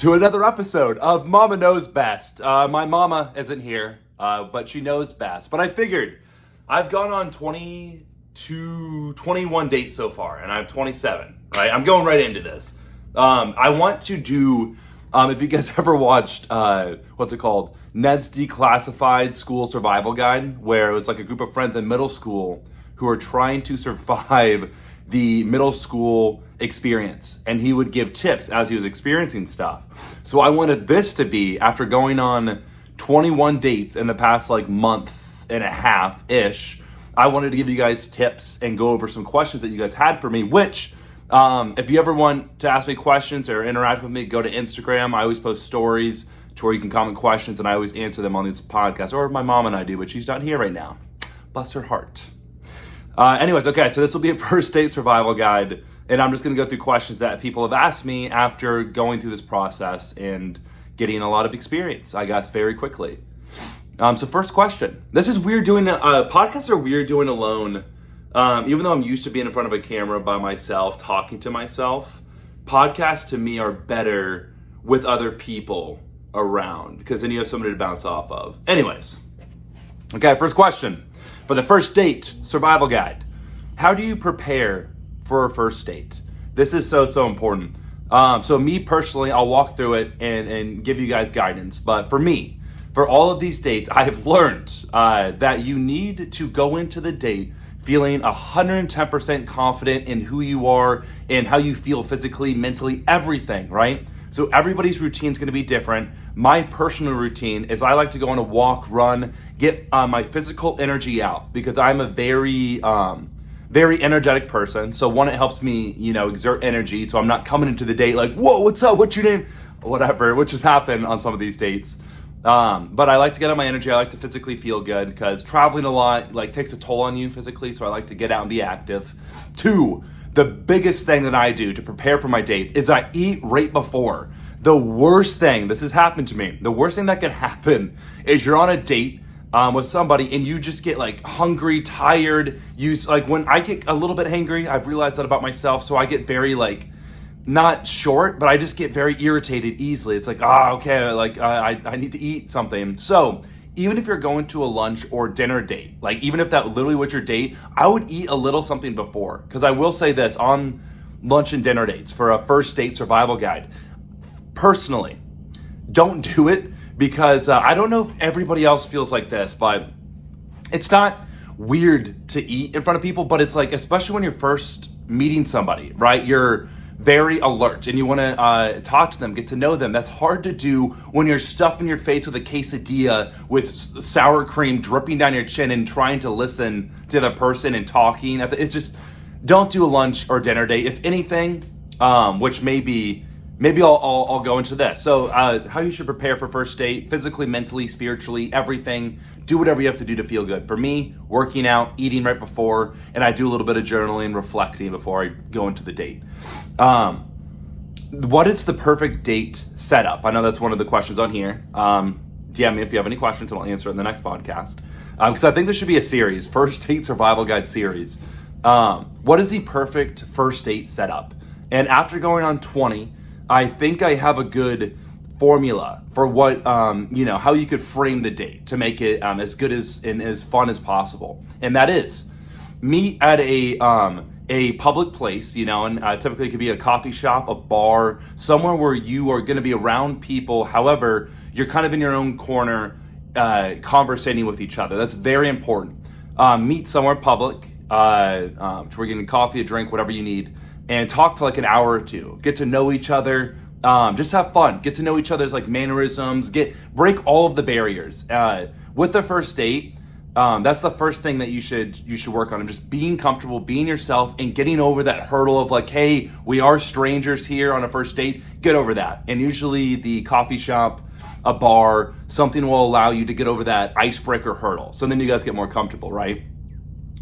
to another episode of Mama Knows Best. My mama isn't here, but she knows best. But I figured I've gone on 21 dates so far, and I have 27, right? I'm going right into this. I want to do, if you guys ever watched, what's it called? Ned's Declassified School Survival Guide, where it was like a group of friends in middle school who are trying to survive the middle school experience, and he would give tips as he was experiencing stuff. So I wanted this to be, after going on 21 dates in the past month and a half ish, I wanted to give you guys tips and go over some questions that you guys had for me, which if you ever want to ask me questions or interact with me, go to Instagram. I always post stories to where you can comment questions, and I always answer them on these podcasts, or my mom and I do, but she's not here right now. Bless her heart. Anyways, okay, so this will be a first date survival guide, and I'm just going to go through questions that people have asked me after going through this process and getting a lot of experience, I guess, very quickly. So first question. This is weird doing, podcasts are weird doing alone. Even though I'm used to being in front of a camera by myself, talking to myself, podcasts to me are better with other people around, because then you have somebody to bounce off of. Anyways, okay, first question. For the first date survival guide, how do you prepare for a first date? This is so important. So me personally, I'll walk through it and give you guys guidance. But for me, for all of these dates, I have learned that you need to go into the date feeling 110% confident in who you are and how you feel physically, mentally, everything, right? So everybody's routine is going to be different. My personal routine is I like to go on a walk, run, get my physical energy out, because I'm a very energetic person. So one, it helps me, exert energy. So I'm not coming into the date like, whoa, what's up? What's your name? Whatever, which has happened on some of these dates. But I like to get out my energy. I like to physically feel good, because traveling a lot takes a toll on you physically. So I like to get out and be active. 2, the biggest thing that I do to prepare for my date is I eat right before. The worst thing, this has happened to me, the worst thing that can happen is you're on a date with somebody and you just get hungry, tired. When I get a little bit hangry, I've realized that about myself. So I get very not short, but I just get very irritated easily. It's okay, I need to eat something. So even if you're going to a lunch or dinner date, even if that literally was your date, I would eat a little something before. Because I will say this, on lunch and dinner dates for a first date survival guide, personally, don't do it, because I don't know if everybody else feels like this, but it's not weird to eat in front of people, but it's especially when you're first meeting somebody, right? You're very alert and you want to talk to them, get to know them. That's hard to do when you're stuffing your face with a quesadilla with sour cream dripping down your chin and trying to listen to the other person and talking. It's just, don't do a lunch or dinner date. If anything, which maybe I'll go into this. So how you should prepare for first date, physically, mentally, spiritually, everything. Do whatever you have to do to feel good. For me, working out, eating right before, and I do a little bit of journaling, reflecting before I go into the date. What is the perfect date setup? I know that's one of the questions on here. DM me if you have any questions, and I'll answer it in the next podcast. Because I think this should be a series, first date survival guide series. What is the perfect first date setup? And after going on 20, I think I have a good formula for what, how you could frame the date to make it as good and as fun as possible. And that is, meet at a public place, and typically it could be a coffee shop, a bar, somewhere where you are going to be around people. However, you're kind of in your own corner, conversating with each other. That's very important. Meet somewhere public, to where you're getting coffee, a drink, whatever you need, and talk for an hour or two. Get to know each other. Just have fun. Get to know each other's mannerisms. Break all of the barriers. With the first date, that's the first thing that you should work on. And just being comfortable, being yourself, and getting over that hurdle of hey, we are strangers here on a first date. Get over that. And usually the coffee shop, a bar, something will allow you to get over that icebreaker hurdle. So then you guys get more comfortable, right?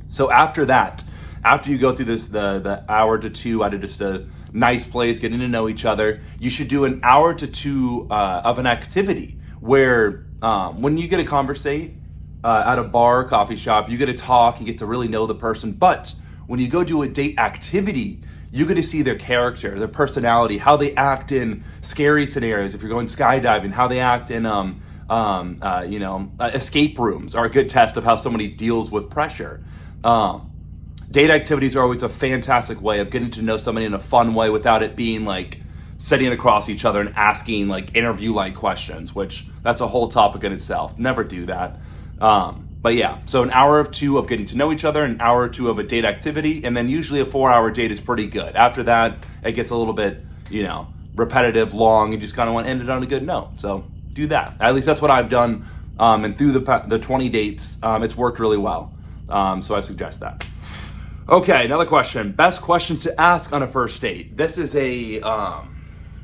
So after that, after you go through this, the hour to 2 at just a nice place, getting to know each other, you should do an hour to 2 of an activity where when you get to conversate at a bar, coffee shop, you get to talk, you get to really know the person. But when you go do a date activity, you get to see their character, their personality, how they act in scary scenarios. If you're going skydiving, how they act in escape rooms are a good test of how somebody deals with pressure. Date activities are always a fantastic way of getting to know somebody in a fun way without it being like sitting across each other and asking like interview-like questions, which that's a whole topic in itself. Never do that. But yeah, so an hour or two of getting to know each other, an hour or two of a date activity, and then usually a 4-hour date is pretty good. After that, it gets a little bit, repetitive, long, and just kind of want to end it on a good note. So do that. At least that's what I've done. And through the 20 dates, it's worked really well. So I suggest that. Okay, another question. Best questions to ask on a first date. This is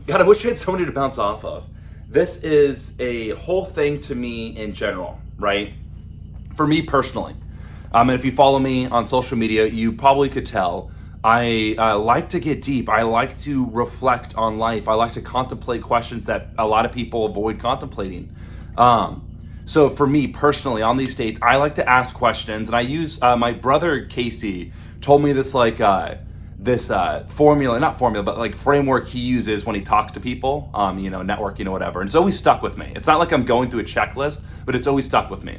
God, I wish I had somebody to bounce off of. This is a whole thing to me in general, right? For me personally. And if you follow me on social media, you probably could tell I like to get deep. I like to reflect on life. I like to contemplate questions that a lot of people avoid contemplating. So for me personally, on these dates, I like to ask questions, and I use my brother Casey told me this framework he uses when he talks to people, networking or whatever. And it's always stuck with me. It's not like I'm going through a checklist, but it's always stuck with me.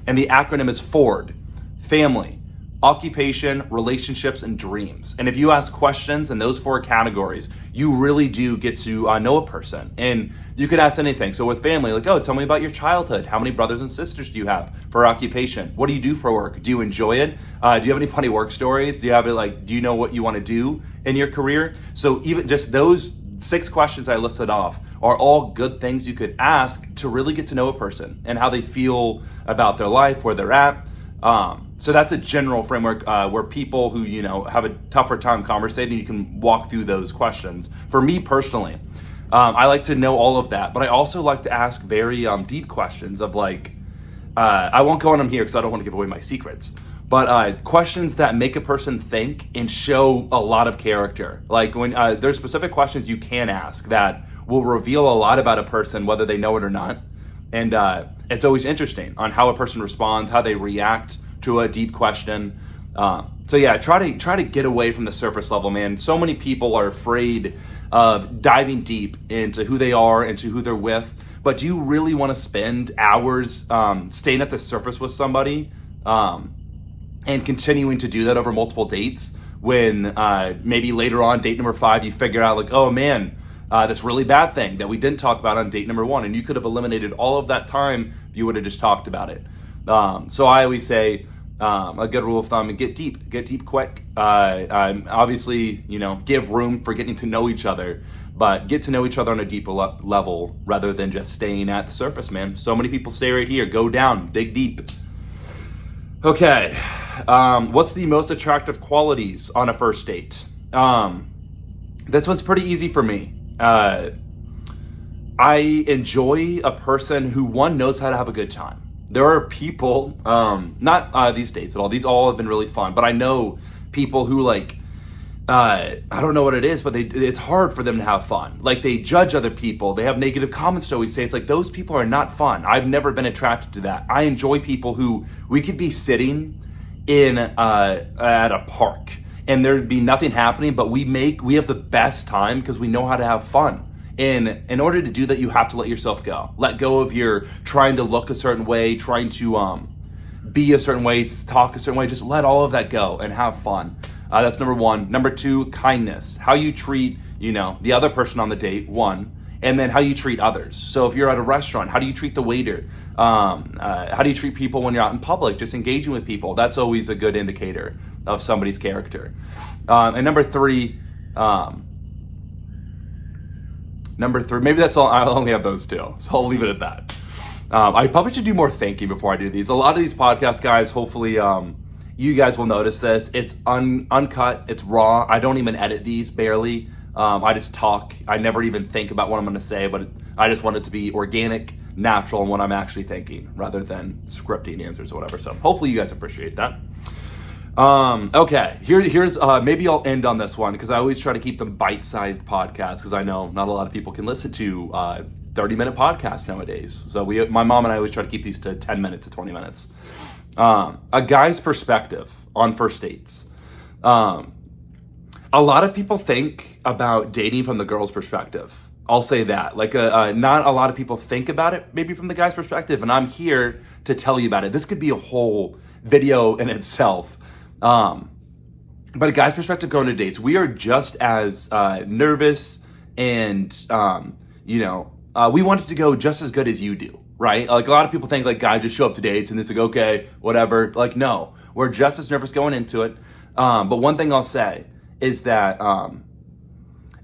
And the acronym is FORD: family, occupation, relationships, and dreams. And if you ask questions in those 4 categories, you really do get to know a person. And you could ask anything. So with family, like, tell me about your childhood. How many brothers and sisters do you have? For occupation, what do you do for work? Do you enjoy it? Do you have any funny work stories? Do you know what you want to do in your career? So even just those 6 questions I listed off are all good things you could ask to really get to know a person and how they feel about their life, where they're at. So that's a general framework where people who, have a tougher time conversating, you can walk through those questions. For me personally, I like to know all of that, but I also like to ask very deep questions of I won't go on them here because I don't want to give away my secrets, but questions that make a person think and show a lot of character. Like when there's specific questions you can ask that will reveal a lot about a person, whether they know it or not. And it's always interesting on how a person responds, how they react to a deep question. So yeah, try to get away from the surface level, man. So many people are afraid of diving deep into who they are, into who they're with. But do you really want to spend hours staying at the surface with somebody and continuing to do that over multiple dates when maybe later on, date number 5, you figure out like, oh man, this really bad thing that we didn't talk about on date number 1, and you could have eliminated all of that time if you would have just talked about it. So I always say a good rule of thumb: get deep quick. Obviously, give room for getting to know each other, but get to know each other on a deeper level rather than just staying at the surface, man. So many people stay right here. Go down, dig deep. Okay, what's the most attractive qualities on a first date? This one's pretty easy for me. I enjoy a person who, one, knows how to have a good time. There are people, not these dates at all, these all have been really fun, but I know people who I don't know what it is, but it's hard for them to have fun. Like, they judge other people, they have negative comments to always say. It's like, those people are not fun. I've never been attracted to that. I enjoy people who, we could be sitting at a park and there'd be nothing happening, but we have the best time because we know how to have fun. And in order to do that, you have to let yourself go. Let go of your trying to look a certain way, trying to be a certain way, talk a certain way. Just let all of that go and have fun. That's number 1. Number 2, kindness. How you treat, the other person on the date, 1, and then how you treat others. So if you're at a restaurant, how do you treat the waiter? How do you treat people when you're out in public, just engaging with people? That's always a good indicator of somebody's character. And number 3, maybe that's all. I only have those 2, so I'll leave it at that. I probably should do more thinking before I do these. A lot of these podcast guys, hopefully you guys will notice this. It's uncut, it's raw. I don't even edit these, barely. I just talk. I never even think about what I'm going to say, but I just want it to be organic, natural, and what I'm actually thinking, rather than scripting answers or whatever. So hopefully you guys appreciate that. Okay, here's maybe I'll end on this one because I always try to keep them bite-sized podcasts because I know not a lot of people can listen to 30-minute podcasts nowadays. So my mom and I always try to keep these to 10 minutes to 20 minutes. A guy's perspective on first dates. A a lot of people think about dating from the girl's perspective. I'll say that. Like, not a lot of people think about it maybe from the guy's perspective, and I'm here to tell you about it. This could be a whole video in itself. But a guy's perspective going to dates, we are just as nervous and, we want it to go just as good as you do, right? Like, a lot of people think, like, guys just show up to dates and it's like, okay, whatever. Like, no, we're just as nervous going into it. But one thing I'll say is that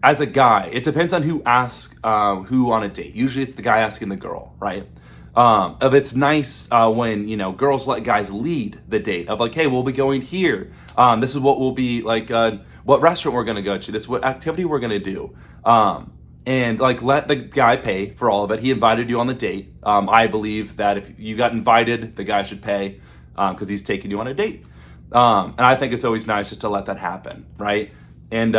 as a guy, it depends on who asks who on a date. Usually it's the guy asking the girl, right? If it's nice when, girls let guys lead the date of like, hey, we'll be going here. This is what we'll be like, what restaurant we're going to go to. This is what activity we're going to do. And like, let the guy pay for all of it. He invited you on the date. I believe that if you got invited, the guy should pay because he's taking you on a date. And I think it's always nice just to let that happen, right? And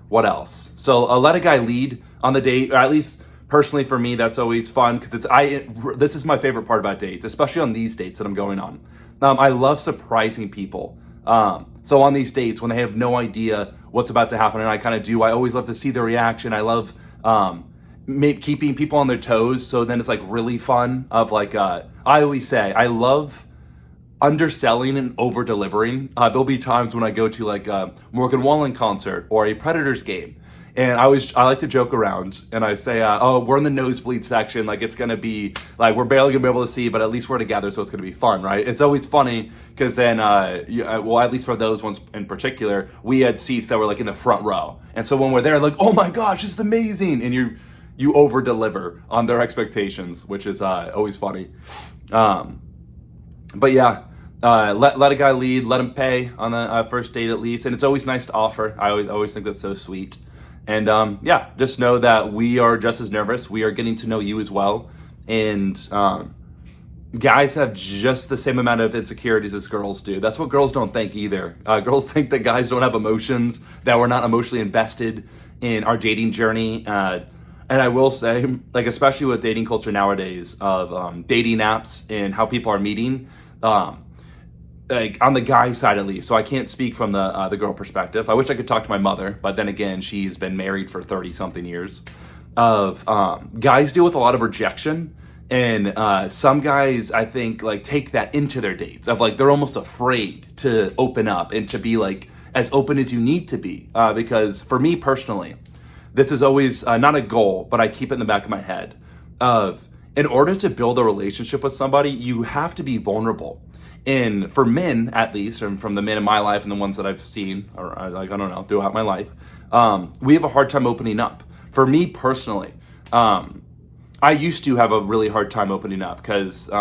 what else? So let a guy lead on the date, or at least personally for me, that's always fun because this is my favorite part about dates, especially on these dates that I'm going on. I love surprising people. So on these dates when they have no idea what's about to happen, and I kind of do, I always love to see their reaction. I love keeping people on their toes. So then it's like really fun of like, I always say, I love underselling and over delivering. There'll be times when I go to like a Morgan Wallen concert or a Predators game, and I like to joke around and I say, oh, we're in the nosebleed section, like it's gonna be like we're barely gonna be able to see, but at least we're together, so it's gonna be fun, right? It's always funny because then well, at least for those ones in particular, we had seats that were like in the front row, and so when we're there, like, oh my gosh, this is amazing, and you over deliver on their expectations, which is always funny. But yeah, let a guy lead, let him pay on the first date at least, and it's always nice to offer. I always think that's so sweet. And yeah, just know that we are just as nervous. We are getting to know you as well, and guys have just the same amount of insecurities as girls do. That's what girls don't think either. Girls think that guys don't have emotions, that we're not emotionally invested in our dating journey. And I will say, like, especially with dating culture nowadays of dating apps and how people are meeting, like on the guy side at least, so I can't speak from the girl perspective. I wish I could talk to my mother, but then again, she's been married for 30 something years. Of guys deal with a lot of rejection, and some guys I think like take that into their dates of like they're almost afraid to open up and to be like as open as you need to be. Because for me personally, this is always not a goal, but I keep it in the back of my head of in order to build a relationship with somebody, you have to be vulnerable. And for men, at least, and from the men in my life and the ones that I've seen, or like, I don't know, throughout my life, we have a hard time opening up. For me personally, I used to have a really hard time opening up because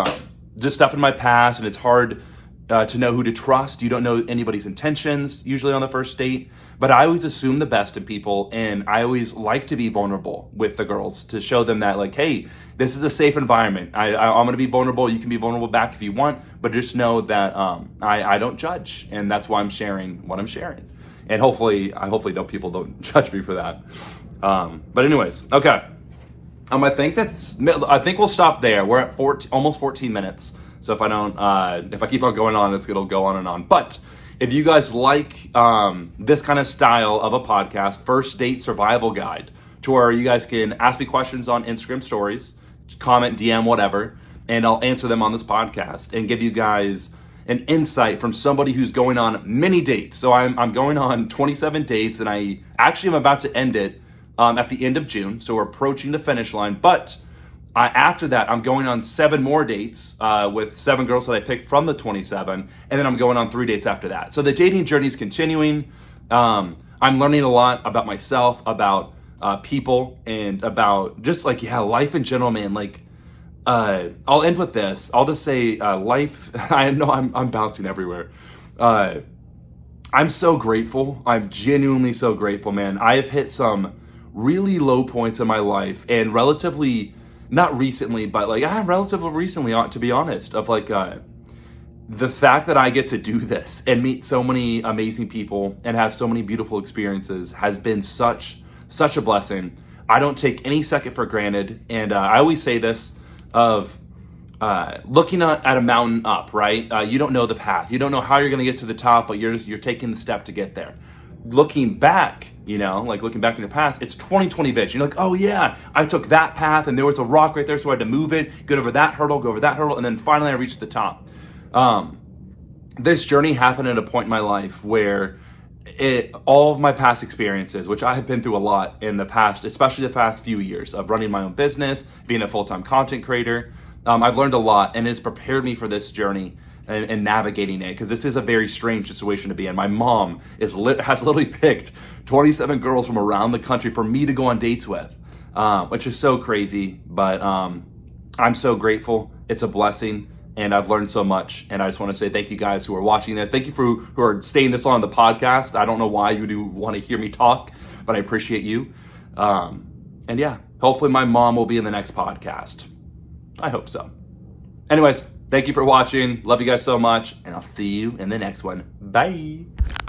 just stuff in my past, and it's hard to know who to trust. You don't know anybody's intentions usually on the first date, but I always assume the best in people, and I always like to be vulnerable with the girls to show them that like, hey, this is a safe environment. I'm going to be vulnerable. You can be vulnerable back if you want, but just know that I don't judge, and that's why I'm sharing what I'm sharing. And hopefully people don't judge me for that. But anyways, okay. I think we'll stop there. We're at almost 14 minutes. So if I keep on going on, it'll go on and on. But if you guys like this kind of style of a podcast, first date survival guide, to where you guys can ask me questions on Instagram stories, comment, DM, whatever, and I'll answer them on this podcast and give you guys an insight from somebody who's going on many dates. So I'm going on 27 dates, and I actually am about to end it at the end of June. So we're approaching the finish line. But after that, I'm going on 7 more dates with 7 girls that I picked from the 27, and then I'm going on 3 dates after that. So the dating journey is continuing. I'm learning a lot about myself, about people, and about just like, yeah, life in general, man. Like, I'll end with this. I'll just say life, I know I'm bouncing everywhere. I'm so grateful. I'm genuinely so grateful, man. I have hit some really low points in my life, and relatively, not recently, but like relatively recently, to be honest, of like the fact that I get to do this and meet so many amazing people and have so many beautiful experiences has been such a blessing. I don't take any second for granted, and I always say this of looking at a mountain up, right? You don't know the path. You don't know how you're going to get to the top, but you're taking the step to get there. Looking back, like looking back in your past, it's 2020 vision. You're like, oh yeah, I took that path and there was a rock right there, so I had to move it, get over that hurdle, go over that hurdle, and then finally I reached the top. This journey happened at a point in my life where all of my past experiences, which I have been through a lot in the past, especially the past few years of running my own business, being a full-time content creator, I've learned a lot, and it's prepared me for this journey and navigating it, because this is a very strange situation to be in. My mom has literally picked 27 girls from around the country for me to go on dates with, which is so crazy, but I'm so grateful. It's a blessing, and I've learned so much, and I just want to say thank you guys who are watching this. Thank you who are staying this long on the podcast. I don't know why you do want to hear me talk, but I appreciate you. And yeah, hopefully my mom will be in the next podcast. I hope so. Anyways, thank you for watching. Love you guys so much, and I'll see you in the next one. Bye.